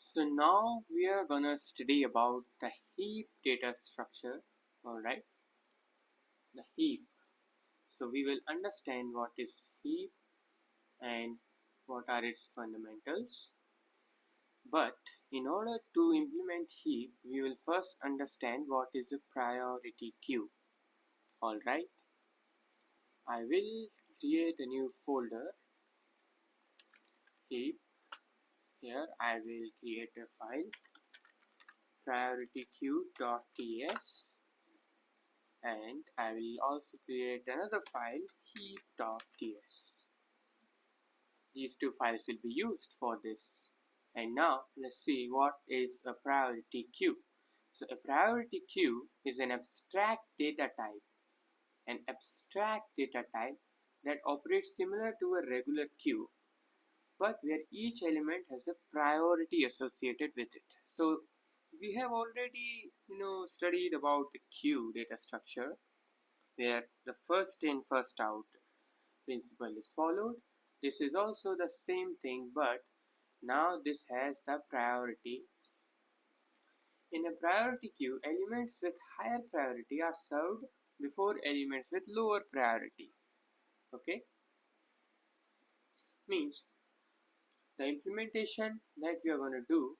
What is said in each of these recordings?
So now we are gonna study about the heap data structure. Alright, the heap. So we will understand what is heap and what are its fundamentals. But in order to implement heap, we will first understand what is a priority queue. Alright, I will create a new folder, heap. Here I will create a file, PriorityQueue.ts, and I will also create another file, Heap.ts. These two files will be used for this. And now let's see what is a priority queue. So a priority queue is an abstract data type. An abstract data type that operates similar to a regular queue, but where each element has a priority associated with it. So we have already studied about the queue data structure, where the first in first out principle is followed. This is also the same thing, but now this has the priority. In a priority queue, elements with higher priority are served before elements with lower priority. Okay, means the implementation that we are going to do,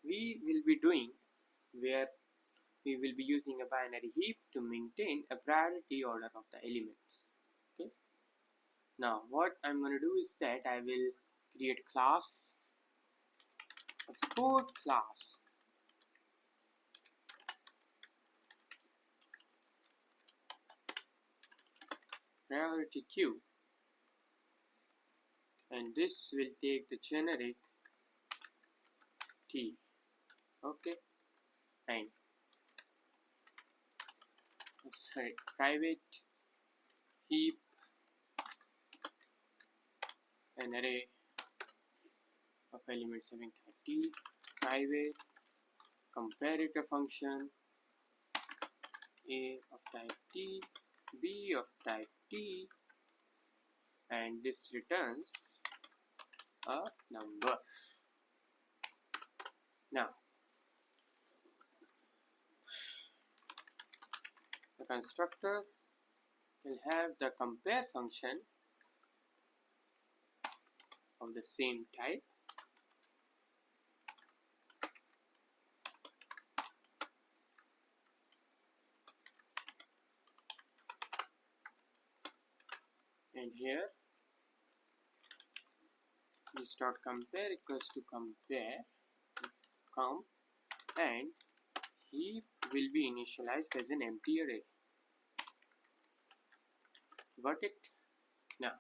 we will be doing where we will be using a binary heap to maintain a priority order of the elements. Okay, now what I'm going to do is that I will create class, export class, priority queue, and this will take the generic t. Okay, and sorry, private heap an array of elements having type t, private comparator function a of type t, b of type t, and this returns a number. Now the constructor will have the compare function of the same type, and here this dot compare equals to compare comp, and heap will be initialized as an empty array. Got it? Now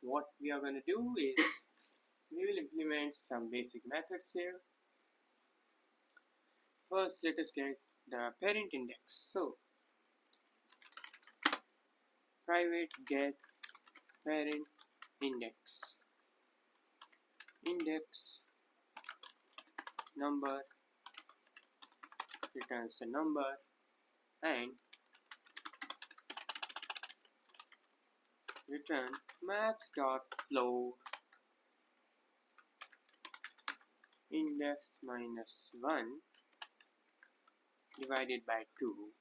what we are going to do is we will implement some basic methods here. First, let us get the parent index. So private get parent index, index number returns the number, and return max.floor index minus 1 divided by 2.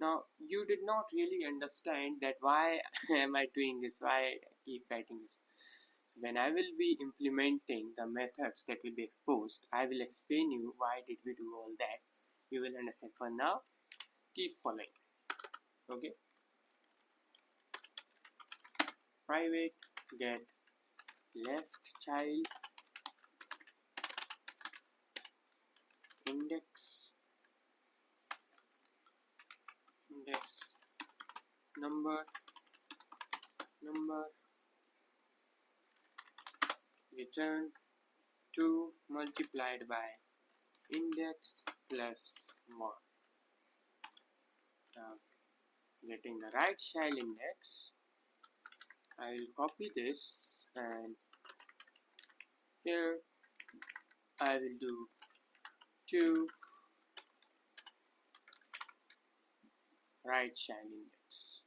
Now you did not really understand that why am I doing this, why I keep writing this. So when I will be implementing the methods that will be exposed, I will explain you why did we do all that. You will understand. For now, keep following. Okay, private get left child index number return 2 multiplied by index plus 1. Now getting the right child index, I will copy this, and here I will do 2 right child index.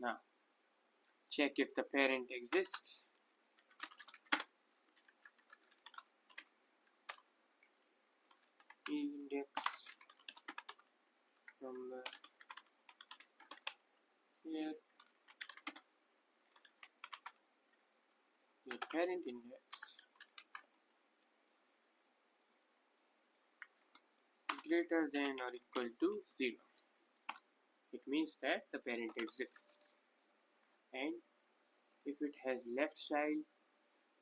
Now check if the parent exists. index number here, the parent index is greater than or equal to 0. It means that the parent exists. And if it has left child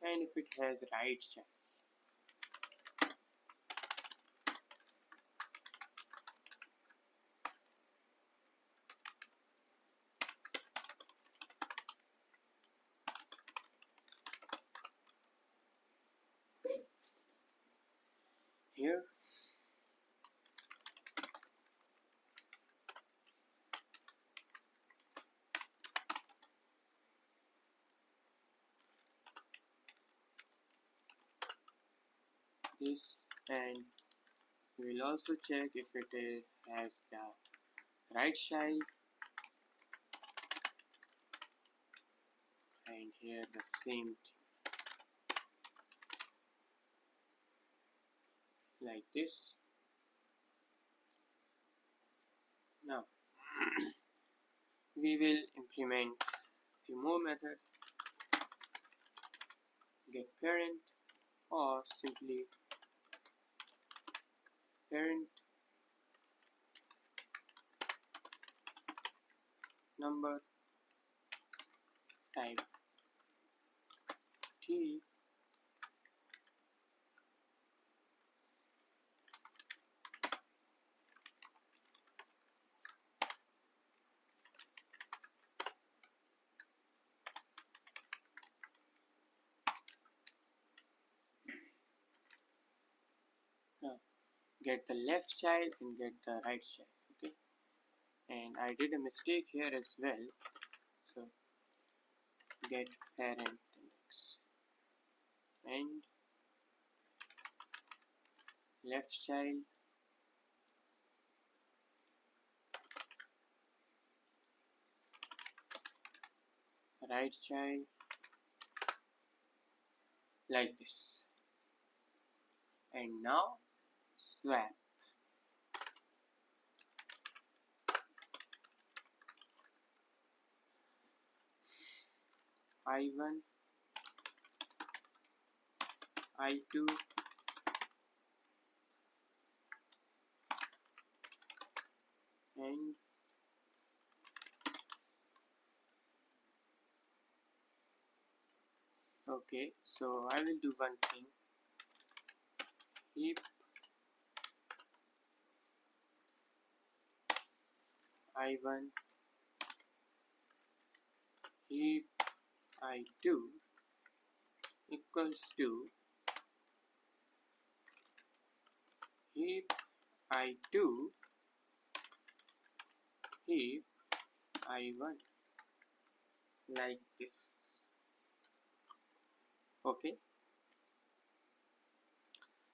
and if it has right child. Here this, and we will also check if it has the right child, and here the same thing, like this. Now we will implement few more methods, get parent or simply parent number type t, now get the left child and get the right child. Okay, and I did a mistake here as well, so get parent index and left child right child, like this. And now swap I1 I2 and okay, so I will do one thing, heap I1 heap I2 equals to heap I2 heap I1, like this. Okay,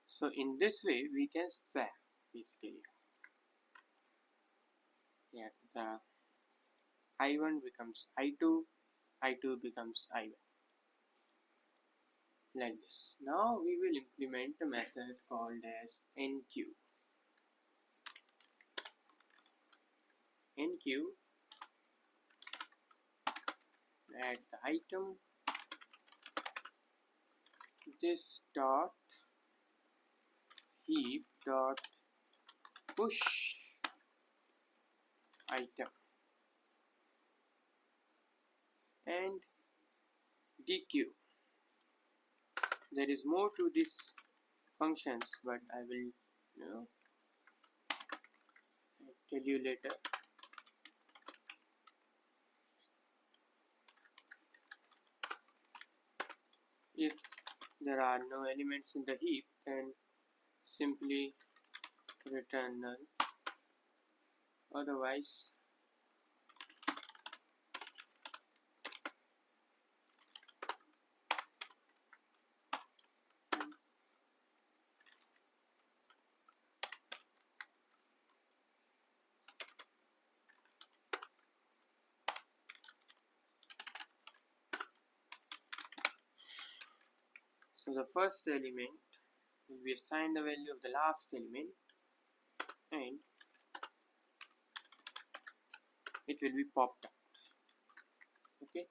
so in this way we can swap basically. Yeah, the I1 becomes I2, I2 becomes I1, like this. Now we will implement a method called as enqueue. Enqueue, add the item, this dot heap dot push item, and dequeue. There is more to these functions, but I will tell you later. If there are no elements in the heap, then simply return null. Otherwise, so the first element will be assigned the value of the last element, and it will be popped up. Okay,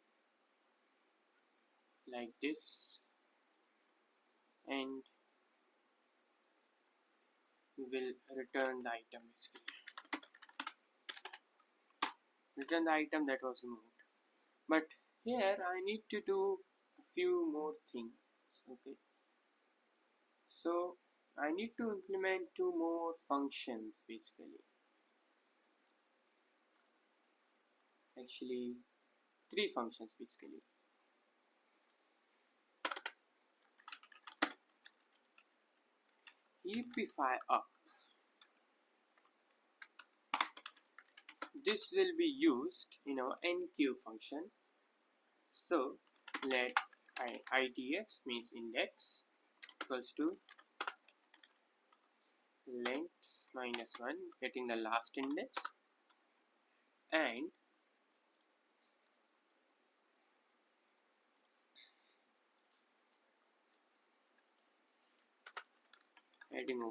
like this, and we will return the item basically. Return the item that was removed. But here I need to do a few more things. Okay, so I need to implement two more functions basically. Actually, three functions basically. Heapify up. This will be used in our enqueue function. So let IDX means index equals to length minus 1, getting the last index, and adding a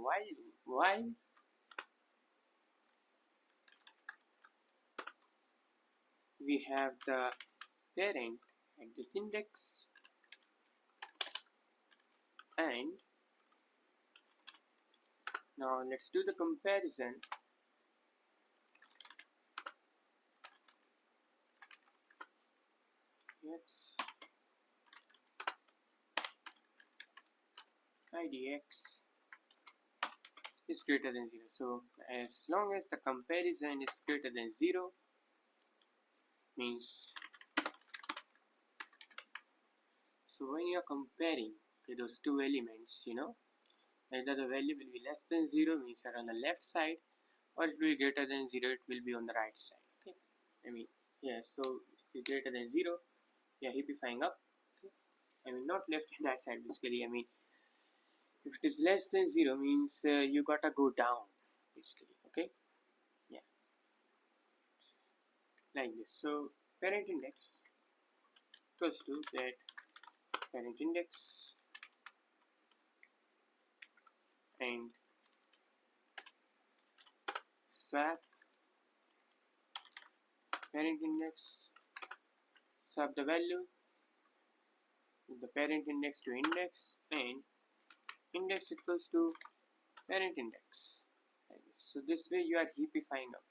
while we have the parent at this index, and now let's do the comparison. Yes, IDX is greater than 0. So as long as the comparison is greater than 0, means, so when you are comparing those two elements, either the value will be less than 0, means you're on the left side, or it will be greater than 0, it will be on the right side. Okay, so if it's greater than 0, you're heapifying up. Okay? Not left and right side basically. If it is less than 0, means you gotta go down basically. Okay, yeah, like this. So parent index equals to get parent index and swap parent index, swap the value with the parent index to index, and index equals to parent index. Like this. So this way you are heapifying up.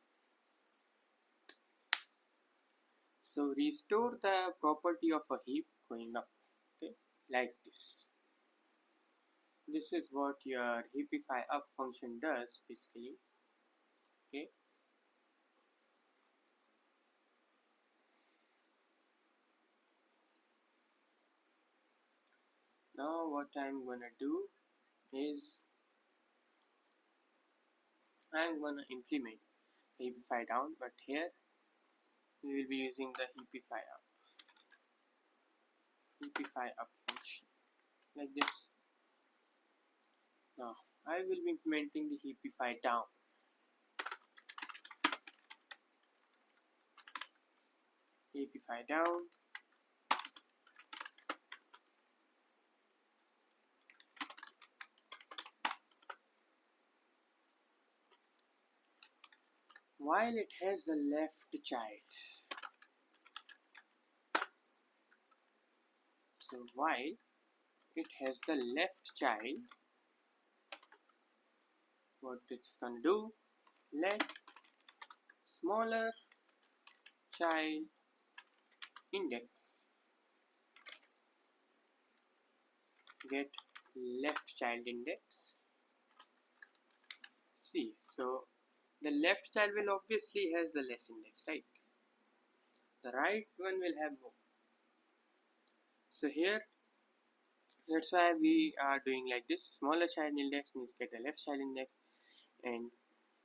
So restore the property of a heap going up. Okay, like this. This is what your heapify up function does basically. Okay, now what I'm gonna do is I'm gonna implement heapify down, but here we will be using the heapify up function like this. Now I will be implementing the heapify down. Heapify down, while it has the left child. So while it has the left child, what it's gonna do, let smaller child index get left child index. See, so the left child will obviously has the less index, right? The right one will have more. So here, that's why we are doing like this. Smaller child index means get the left child index, and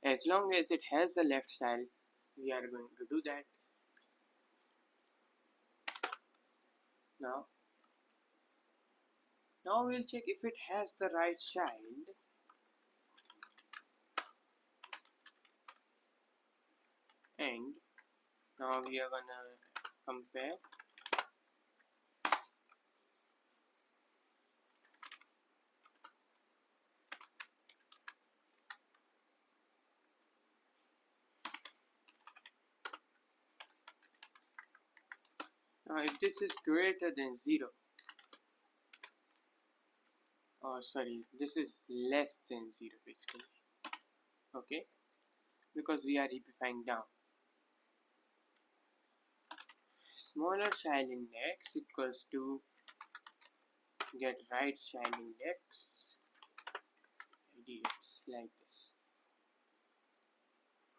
as long as it has the left child, we are going to do that. Now we'll check if it has the right child. And now we are gonna compare Now if this is greater than 0, or sorry, this is less than 0 basically, okay, because we are heapifying down. Smaller child index equals to get right child index idx, like this,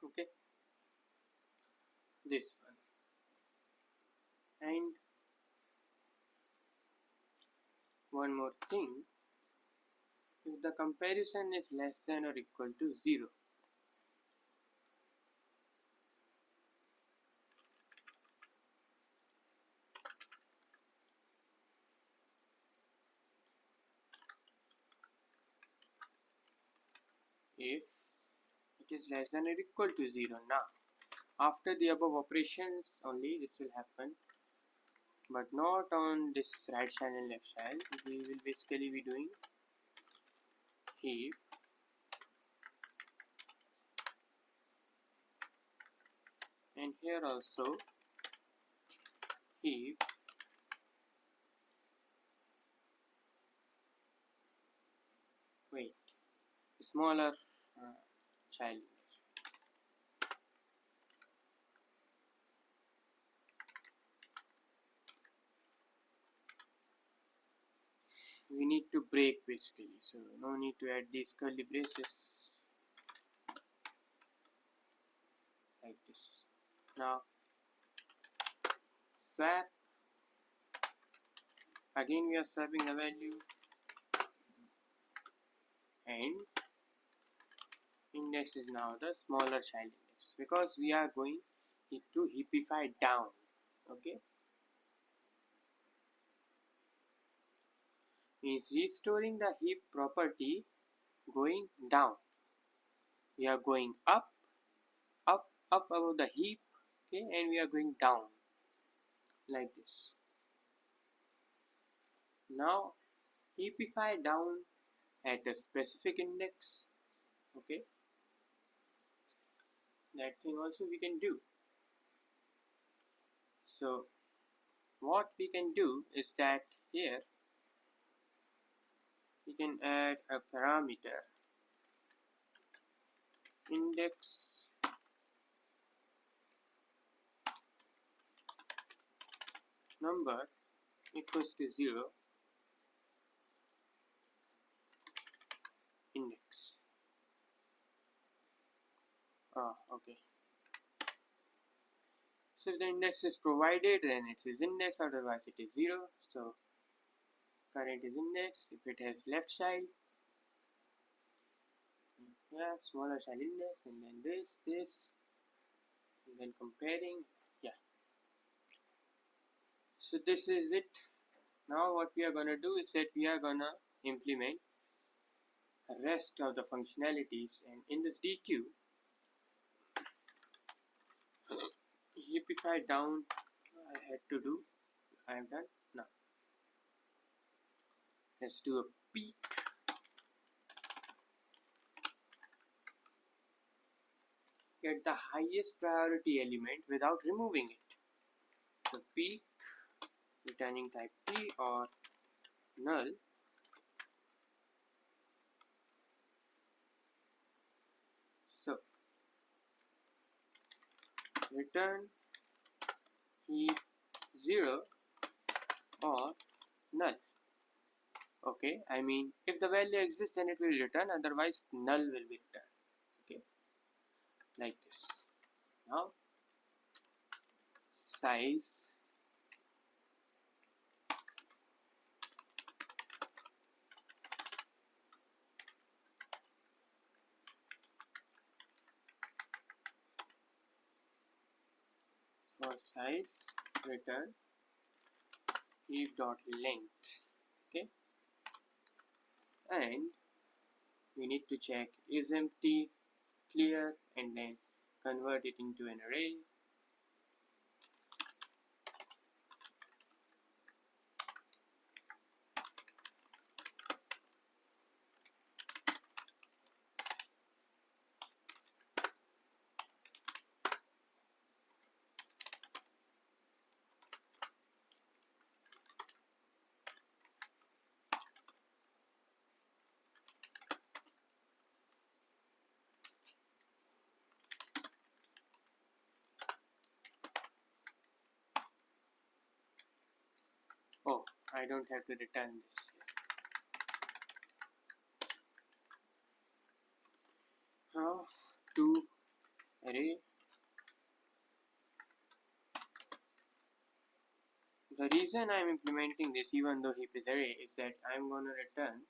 okay, this one. And one more thing, if the comparison is less than or equal to 0, if it is less than or equal to 0, now after the above operations only this will happen, but not on this right child and left child. We will basically be doing heap and here also heap smaller child index. We need to break basically, so no need to add these curly braces like this. Now swap, again we are swapping the value, and index is now the smaller child index because we are going to heapify down, okay, means restoring the heap property going down. We are going up above the heap, okay, and we are going down like this. Now heapify down at a specific index, okay, that thing also we can do. So what we can do is that here we can add a parameter index number equals to 0 index. Okay. So if the index is provided, then it is index, otherwise it is 0. So current is index. If it has left child, yeah, smaller child index, and then this, and then comparing, yeah. So this is it. Now what we are gonna do is that we are gonna implement the rest of the functionalities, and in this DQ, heapify down I had to do, I have done. Now let's do a peak. Get the highest priority element without removing it. So peak returning type P or null. So return heap 0 or null. Okay, I mean if the value exists then it will return, otherwise null will be returned. Okay, like this. Now size size return heap dot length, okay, and we need to check is empty clear and then convert it into an array. I don't have to return this here. Now to array. The reason I'm implementing this even though heap is array is that I'm gonna return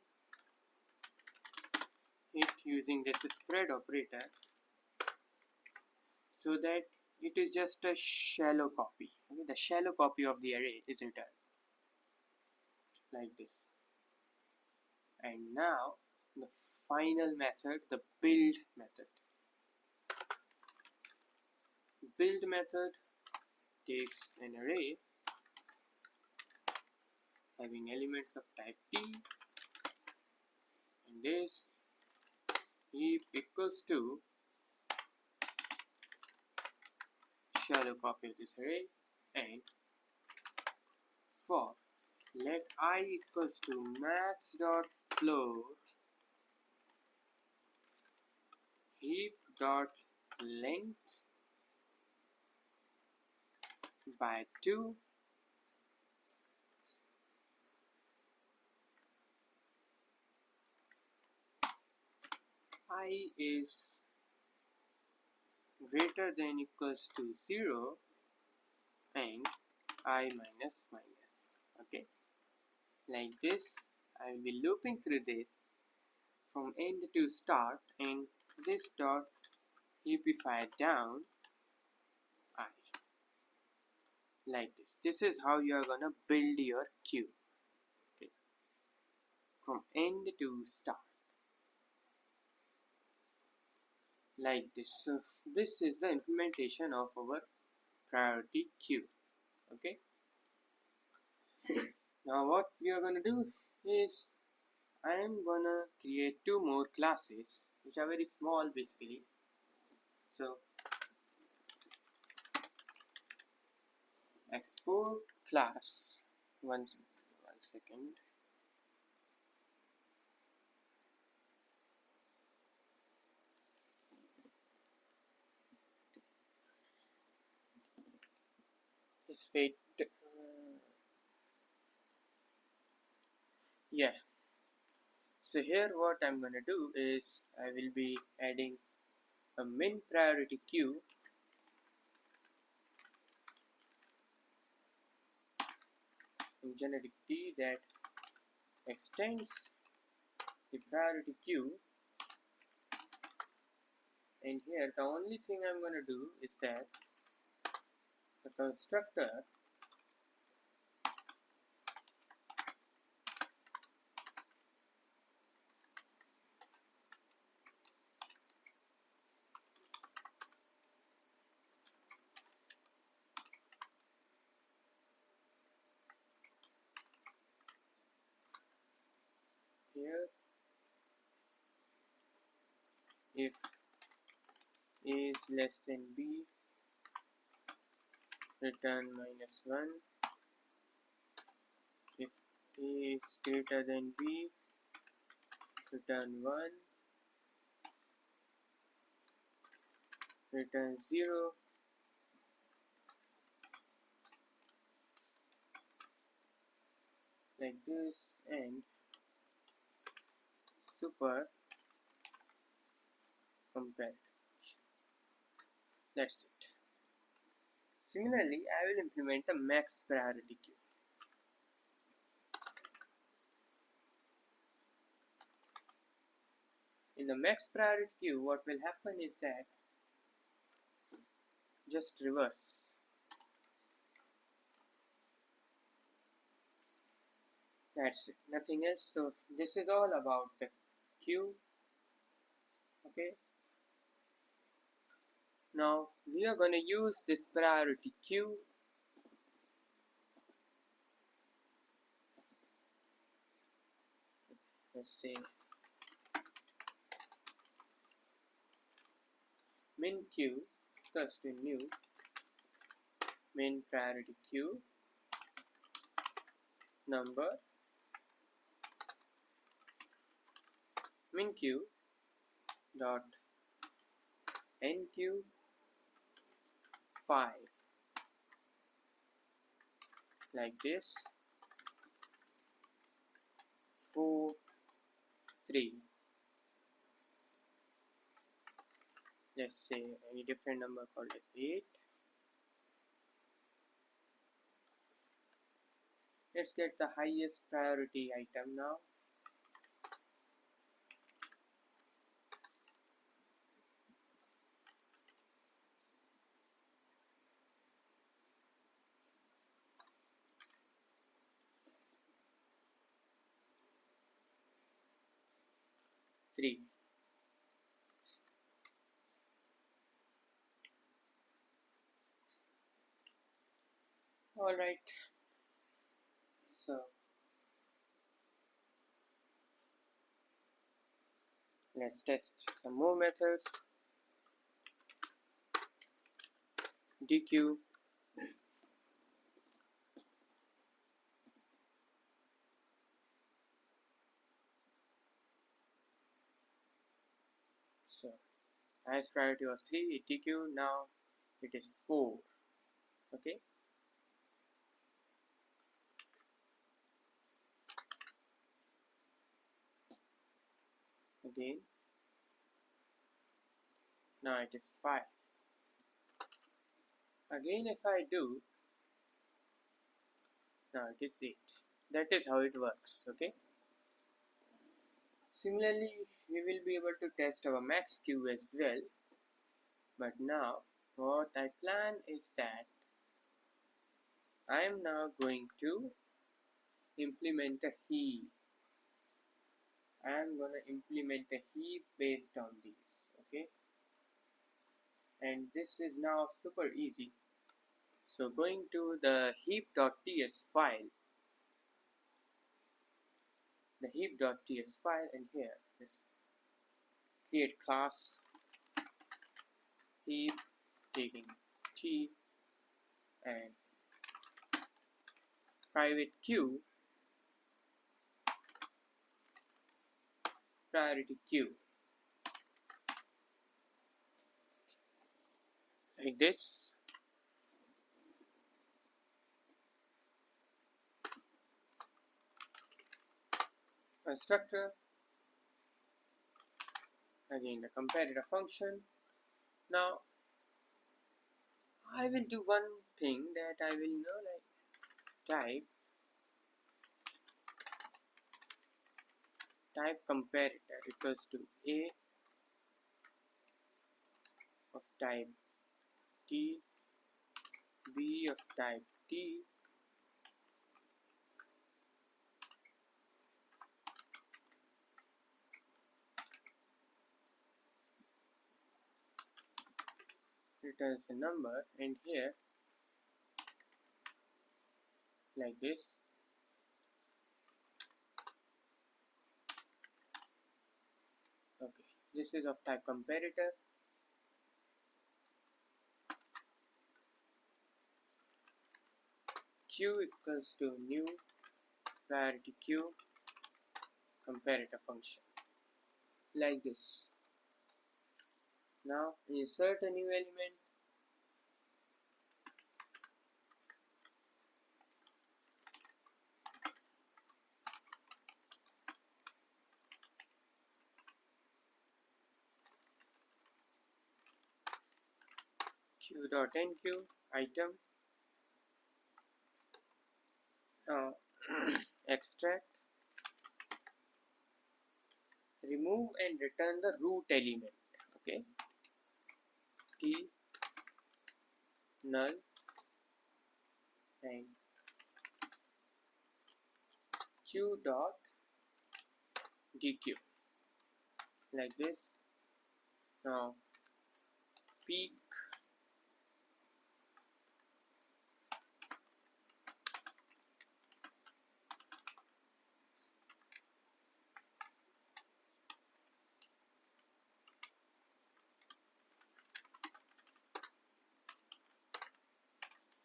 it using this spread operator, so that it is just a shallow copy. Okay? The shallow copy of the array is returned like this. And now the final method, the build method. Build method takes an array having elements of type t, and this heap equals to shallow copy of this array, and for let I equals to maths.floor heap dot length by 2 I is greater than equals to 0 and I minus minus. Okay, like this. I will be looping through this from end to start, and this dot heapify down I, like this. This is how you are gonna build your queue. Okay, from end to start, like this. So this is the implementation of our priority queue. Okay, now what we are gonna do is I am gonna create 2 more classes which are very small basically. So export class, one second. Just wait. Yeah, so here what I'm gonna do is I will be adding a min priority queue in generic T that extends the priority queue, and here the only thing I'm gonna do is that the constructor here, if a is less than b, return -1. If a is greater than b, return 1. Return 0. Like this, and super compare. That's it. Similarly, I will implement a max priority queue. In the max priority queue, what will happen is that just reverse. That's it, nothing else. So this is all about the queue. Okay. Now we are going to use this priority queue let's say min queue equals to new min priority queue number min queue dot nq 5, like this. 3. Let's say any different number called as 8. Let's get the highest priority item now. Three. Alright, so let's test some more methods. DQ, so highest priority was 3, DQ, now it is 4. Okay, again, now it is 5. Again, if I do, now it is 8. That is how it works. Okay, similarly we will be able to test our max queue as well, but now what I plan is that I am now going to implement a heap. I am gonna implement a heap based on these. Okay, and this is now super easy. So going to the heap.ts file, and here let's create class heap taking t and private queue priority queue like this. Constructor, again the comparator function. Now I will do one thing that I will type comparator equals to a of type t, b of type t, returns a number, and here like this. Okay, this is of type comparator. Queue equals to new priority queue comparator function like this. Now insert a new element. Queue.enqueue item. Now extract, remove and return the root element. Okay, t null and q.dq like this. Now peak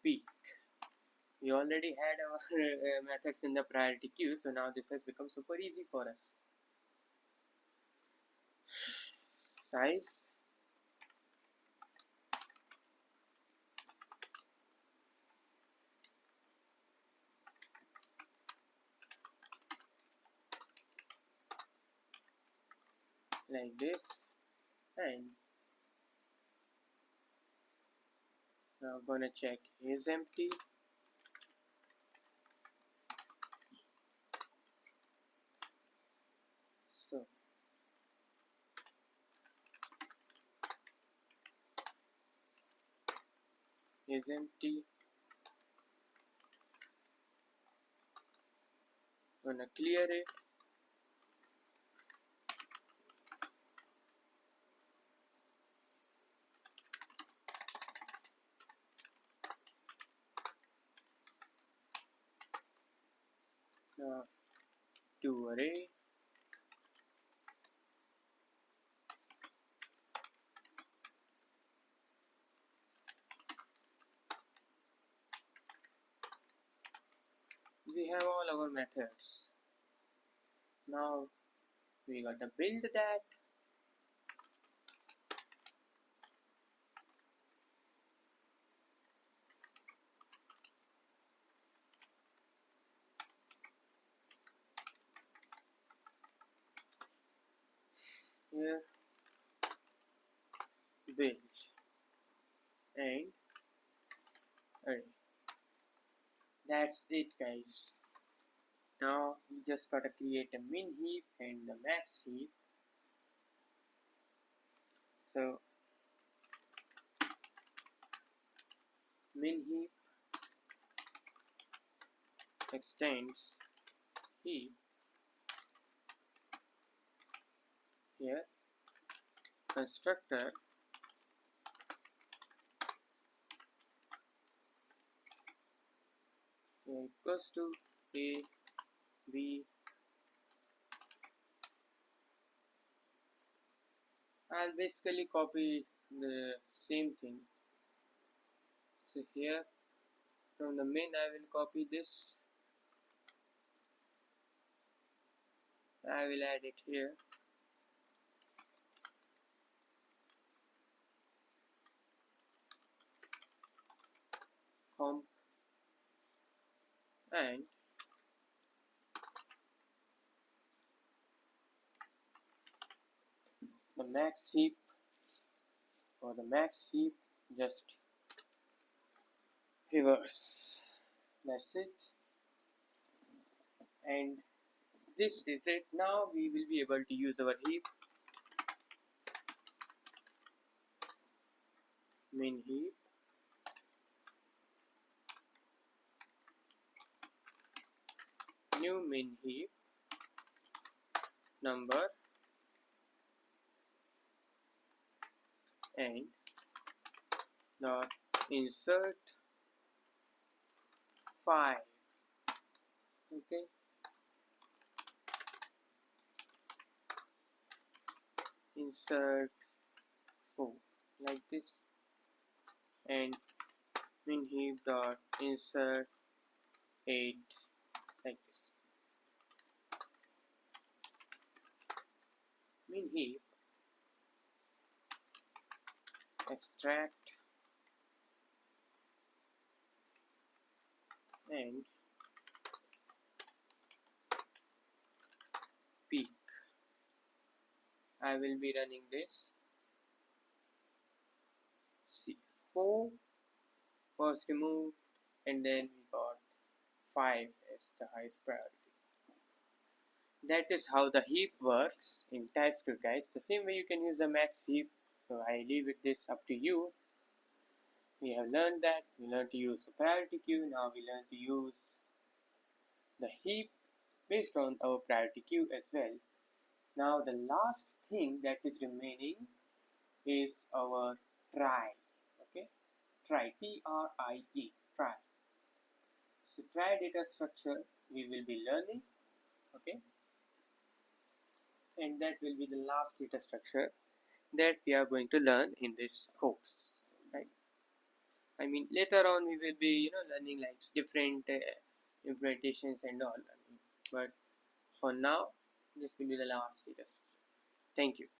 peak. We already had our methods in the priority queue, so now this has become super easy for us. Size, like this, and now gonna check is empty. So is empty. Gonna clear it. Now to array. We have all our methods. Now we gotta build that. Here build and array. That's it, guys. Now we just gotta create a min heap and the max heap. So min heap extends heap. Here constructor equals to a b. I'll basically copy the same thing. So here from the min I will copy this. I will add it here. Comp and the max heap. For the max heap, just reverse. That's it. And this is it. Now we will be able to use our heap. Min heap. New min heap. Number. And dot insert 5. Okay. Insert 4 like this, and min heap dot insert 8 like this. Min heap extract and peak. I will be running this. See, 4 was removed, and then we got 5 as the highest priority. That is how the heap works in Typescript, guys. The same way you can use the max heap. So I leave this up to you. We have learned that. We learned to use the priority queue. Now we learn to use the heap based on our priority queue as well. Now the last thing that is remaining is our try. Okay, try, T-R-I-E, try. So try data structure we will be learning. Okay, and that will be the last data structure that we are going to learn in this course, right? I mean, later on we will be learning like different implementations and all, but for now this will be the last data structure. Thank you.